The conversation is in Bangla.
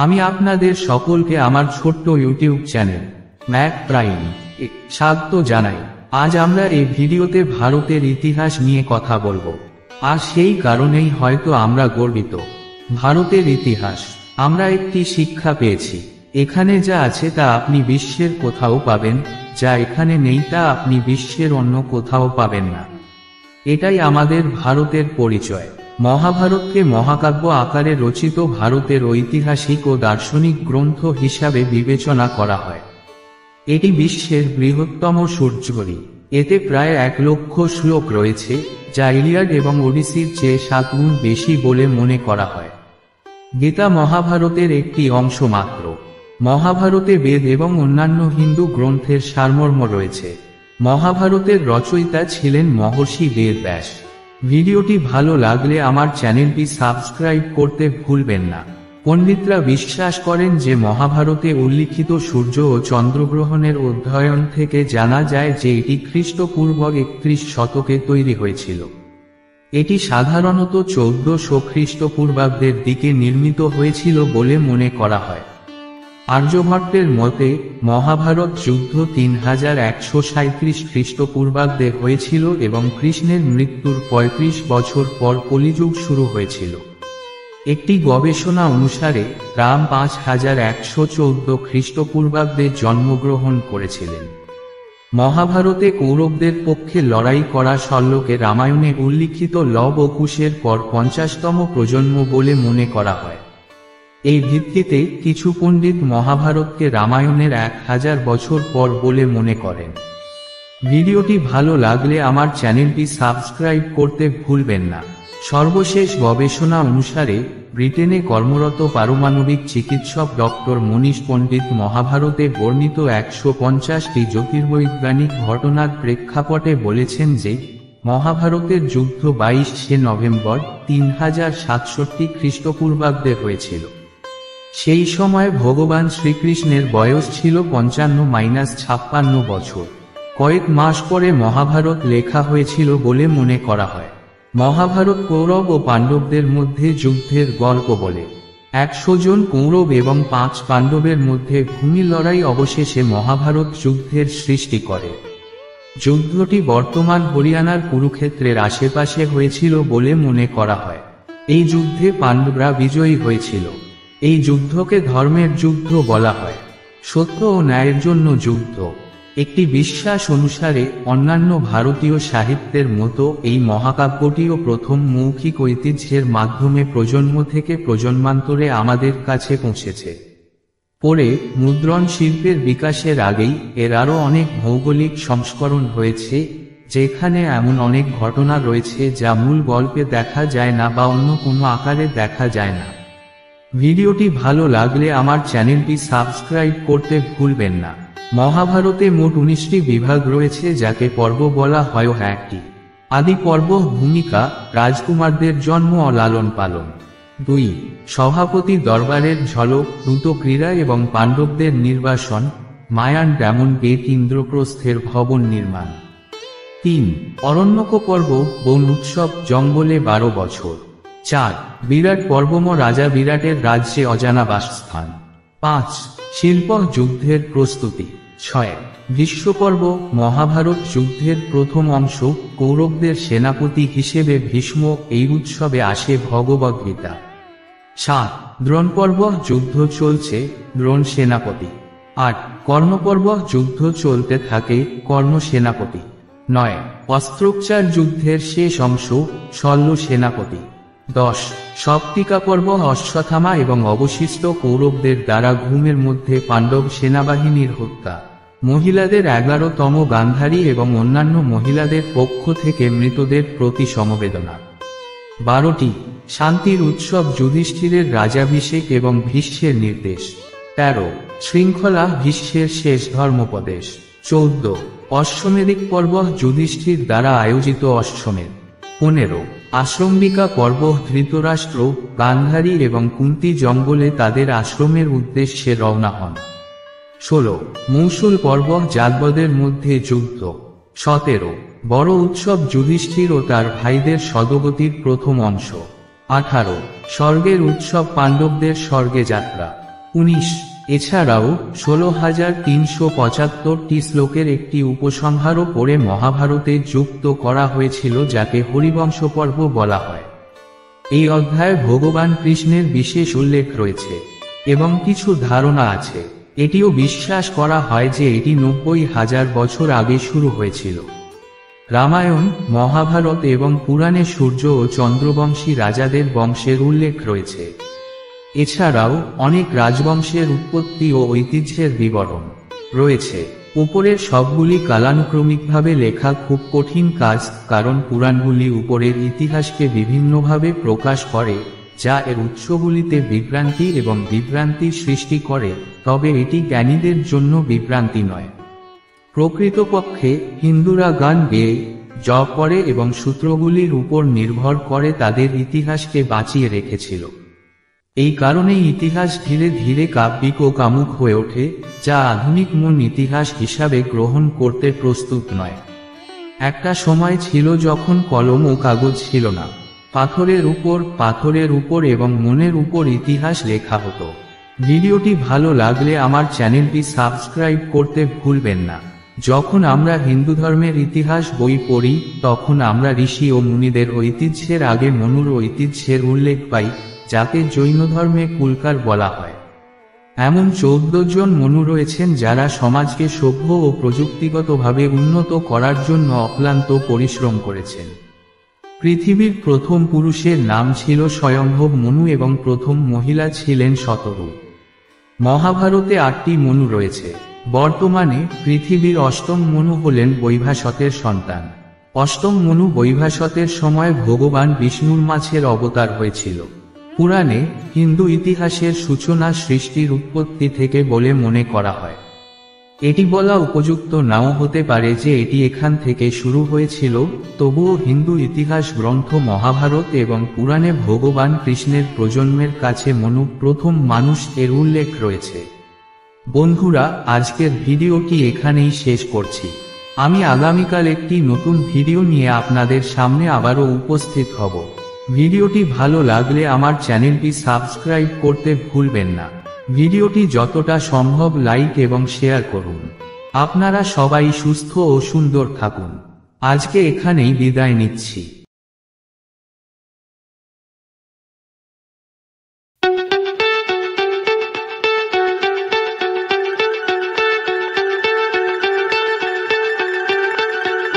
আমি আপনাদের সকলকে আমার ছোট্ট ইউটিউব চ্যানেল ম্যাক প্রাইম এ স্বাগত জানাই। আজ আমরা এই ভিডিওতে ভারতের ইতিহাস নিয়ে কথা বলবো, আর সেই কারণেই হয়তো আমরা গর্বিত। ভারতের ইতিহাস আমরা একটি শিক্ষা পেয়েছি। এখানে যা আছে তা আপনি বিশ্বের কোথাও পাবেন, যা এখানে নেই তা আপনি বিশ্বের অন্য কোথাও পাবেন না। এটাই আমাদের ভারতের পরিচয়। মহাভারতকে মহাকাব্য আকারে রচিত ভারতের ঐতিহাসিক ও দার্শনিক গ্রন্থ হিসাবে বিবেচনা করা হয়। এটি বিশ্বের বৃহত্তম সূর্যঘড়ি। এতে প্রায় 1,00,000 শ্লোক রয়েছে, যা ইলিয়াড এবং ওডিসির চেয়ে 7 গুণ বেশি বলে মনে করা হয়। গীতা মহাভারতের একটি অংশ মাত্র। মহাভারতে বেদ এবং অন্যান্য হিন্দু গ্রন্থের সারমর্ম রয়েছে। মহাভারতের রচয়িতা ছিলেন মহর্ষি বেদ ব্যাস। ভিডিওটি ভালো লাগলে আমার চ্যানেলটি সাবস্ক্রাইব করতে ভুলবেন না। পণ্ডিতরা বিশ্বাস করেন যে মহাভারতে উল্লিখিত সূর্য ও চন্দ্রগ্রহণের অধ্যয়ন থেকে জানা যায় যে এটি খ্রিস্টপূর্ব 31 শতকে তৈরি হয়েছিল। এটি সাধারণত 1400 খ্রিস্টপূর্বাব্দের দিকে নির্মিত হয়েছিল বলে মনে করা হয়। আর্যভট্টের মতে মহাভারত যুদ্ধ 3137 খ্রিস্টপূর্বাব্দে হয়েছিল এবং কৃষ্ণের মৃত্যুর 35 বছর পর কলিযুগ শুরু হয়েছিল। একটি গবেষণা অনুসারে রাম 5114 খ্রিস্টপূর্বাব্দে জন্মগ্রহণ করেছিলেন। মহাভারতে কৌরবদের পক্ষে লড়াই করা শল্যকে রামায়ণে উল্লিখিত লব ও কুশের পর 50তম প্রজন্ম বলে মনে করা হয়। এই ভিত্তিতে কিছু পণ্ডিত মহাভারতকে রামায়ণের 1000 বছর পর বলে মনে করেন। ভিডিওটি ভালো লাগলে আমার চ্যানেলটি সাবস্ক্রাইব করতে ভুলবেন না। সর্বশেষ গবেষণা অনুসারে ব্রিটেনে কর্মরত পারমাণবিক চিকিৎসক ডক্টর মনীষ পণ্ডিত মহাভারতে বর্ণিত 150টি জ্যোতির্বৈজ্ঞানিক ঘটনার প্রেক্ষাপটে বলেছেন যে মহাভারতের যুদ্ধ 22শে নভেম্বর 3067 খ্রিস্টপূর্বাব্দে হয়েছিল। সেই সময় ভগবান শ্রীকৃষ্ণের বয়স ছিল 55-56 বছর। কয়েক মাস পরে মহাভারত লেখা হয়েছিল বলে মনে করা হয়। মহাভারত কৌরব ও পাণ্ডবদের মধ্যে যুদ্ধের গল্প বলে। 100 জন কৌরব এবং 5 পাণ্ডবের মধ্যে ভূমি লড়াই অবশেষে মহাভারত যুদ্ধের সৃষ্টি করে। যুদ্ধটি বর্তমান হরিয়ানার কুরুক্ষেত্রের আশেপাশে হয়েছিল বলে মনে করা হয়। এই যুদ্ধে পাণ্ডবরা বিজয়ী হয়েছিল। এই যুদ্ধকে ধর্মের যুদ্ধ বলা হয়, সত্য ও ন্যায়ের জন্য যুদ্ধ। একটি বিশ্বাস অনুসারে অন্যান্য ভারতীয় সাহিত্যের মতো এই মহাকাব্যটিও প্রথম মৌখিক ঐতিহ্যের মাধ্যমে প্রজন্ম থেকে প্রজন্মান্তরে আমাদের কাছে পৌঁছেছে। পরে মুদ্রণ শিল্পের বিকাশের আগেই এর আরও অনেক ভৌগোলিক সংস্করণ হয়েছে, যেখানে এমন অনেক ঘটনা রয়েছে যা মূল গল্পে দেখা যায় না বা অন্য কোনো আকারে দেখা যায় না। ভিডিওটি ভালো লাগলে আমার চ্যানেলটি সাবস্ক্রাইব করতে ভুলবেন না। মহাভারতে মোট 19টি বিভাগ রয়েছে, যাকে পর্ব বলা হয়। 1টি আদি পর্ব ভূমিকা, রাজকুমারদের জন্ম ও লালন পালন। 2 সভাপতি দরবারের ঝলক, দ্রুত ক্রীড়া এবং পাণ্ডবদের নির্বাসন, মায়ান ড্যামন গেট, ইন্দ্রপ্রস্থের ভবন নির্মাণ। 3 অরণ্যক পর্ব, বন উৎসব, জঙ্গলে 12 বছর। 4 বিরাট পর্বম, রাজা বিরাটের রাজ্যে অজানা বাসস্থান। 5 শিল্প যুদ্ধের প্রস্তুতি। 6 ভীষ্মপর্ব, মহাভারত যুদ্ধের প্রথম অংশ, কৌরবদের সেনাপতি হিসেবে ভীষ্ম। এই উৎসবে আসে ভগবদ্গীতা। 7 দ্রোণপর্ব, যুদ্ধ চলছে, দ্রোণ সেনাপতি। 8 কর্ণপর্ব, যুদ্ধ চলতে থাকে, কর্ণ সেনাপতি। 9 অস্ত্রোপচার যুদ্ধের শেষ অংশ, শল্য সেনাপতি। 10 সপ্তিকা পর্ব, অশ্বত্থামা এবং অবশিষ্ট কৌরবদের দ্বারা ঘুমের মধ্যে পাণ্ডব সেনাবাহিনীর হত্যা। মহিলাদের 11তম গান্ধারী এবং অন্যান্য মহিলাদের পক্ষ থেকে মৃতদের প্রতি সমবেদনা। 12টি শান্তির উৎসব, যুধিষ্ঠিরের রাজাভিষেক এবং ভীষ্মের নির্দেশ। 13 শৃঙ্খলা, ভীষ্মের শেষ ধর্মোপদেশ। 14 অশ্বমেধিক পর্ব, যুধিষ্ঠির দ্বারা আয়োজিত অশ্বমেধ। 15 আশ্রমিকা পর্ব, ধৃতরাষ্ট্র, গান্ধারী এবং কুন্তী জঙ্গলে তাদের আশ্রমের উদ্দেশ্যে রওনা হন। 16 মৌসুল পর্ব, যাদবদের মধ্যে যুদ্ধ। 17 বড় উৎসব, যুধিষ্ঠির ও তার ভাইদের সদগতির প্রথম অংশ। 18 স্বর্গের উৎসব, পাণ্ডবদের স্বর্গে যাত্রা। 19। এছাড়াও 16,375টি শ্লোকের একটি উপসংহারও পড়ে মহাভারতে যুক্ত করা হয়েছিল, যাকে হরিবংশ পর্ব বলা হয়। এই অধ্যায়ে ভগবান কৃষ্ণের বিশেষ উল্লেখ রয়েছে এবং কিছু ধারণা আছে। এটিও বিশ্বাস করা হয় যে এটি 90,000 বছর আগে শুরু হয়েছিল। রামায়ণ, মহাভারত এবং পুরাণে সূর্য ও চন্দ্রবংশী রাজাদের বংশের উল্লেখ রয়েছে। এছাড়াও অনেক রাজবংশের উৎপত্তি ও ঐতিহ্যের বিবরণ রয়েছে। উপরের সবগুলি কালানুক্রমিকভাবে লেখা খুব কঠিন কাজ, কারণ পুরাণগুলি উপরের ইতিহাসকে বিভিন্নভাবে প্রকাশ করে, যা এর উৎসগুলিতে বিভ্রান্তি এবং বিভ্রান্তির সৃষ্টি করে, তবে এটি জ্ঞানীদের জন্য বিভ্রান্তি নয়। প্রকৃতপক্ষে হিন্দুরা গান গেয়ে, জপ করে এবং সূত্রগুলির উপর নির্ভর করে তাদের ইতিহাসকে বাঁচিয়ে রেখেছিল। এই কারণেই ইতিহাস ধীরে ধীরে কাব্যিক ও কামুক হয়ে ওঠে, যা আধুনিক মন ইতিহাস হিসাবে গ্রহণ করতে প্রস্তুত নয়। একটা সময় ছিল যখন কলম ও কাগজ ছিল না। পাথরের উপর এবং মনের উপর ইতিহাস লেখা হতো। ভিডিওটি ভালো লাগলে আমার চ্যানেলটি সাবস্ক্রাইব করতে ভুলবেন না। যখন আমরা হিন্দু ধর্মের ইতিহাস বই পড়ি, তখন আমরা ঋষি ও মুনিদের ঐতিহ্যের আগে মনুর ঐতিহ্যের উল্লেখ পাই, যাকে জৈন ধর্মে কুলকার বলা হয়। এমন 14 জন মনু রয়েছেন যারা সমাজকে সভ্য ও প্রযুক্তিগতভাবে উন্নত করার জন্য অক্লান্ত পরিশ্রম করেছেন। পৃথিবীর প্রথম পুরুষের নাম ছিল স্বয়ম্ভব মনু এবং প্রথম মহিলা ছিলেন শতরূপ। মহাভারতে 8টি মনু রয়েছে। বর্তমানে পৃথিবীর অষ্টম মনু হলেন বৈভাসতের সন্তান। অষ্টম মনু বৈভাসতের সময় ভগবান বিষ্ণুর মাছের অবতার হয়েছিল। পুরাণে হিন্দু ইতিহাসের সূচনা সৃষ্টির উৎপত্তি থেকে বলে মনে করা হয়। এটি বলা উপযুক্ত নাও হতে পারে যে এটি এখান থেকে শুরু হয়েছিল, তবুও হিন্দু ইতিহাস গ্রন্থ মহাভারত এবং পুরাণে ভগবান কৃষ্ণের প্রজন্মের কাছে মনু প্রথম মানুষ এর উল্লেখ রয়েছে। বন্ধুরা, আজকের ভিডিওটি এখানেই শেষ করছি। আমি আগামীকাল একটি নতুন ভিডিও নিয়ে আপনাদের সামনে আবারও উপস্থিত হব। ভিডিওটি ভালো লাগলে আমার চ্যানেলটি সাবস্ক্রাইব করতে ভুলবেন না। ভিডিওটি যতটা সম্ভব লাইক এবং শেয়ার করুন। আপনারা সবাই সুস্থ ও সুন্দর থাকুন। আজকে এখানেই বিদায় নিচ্ছি।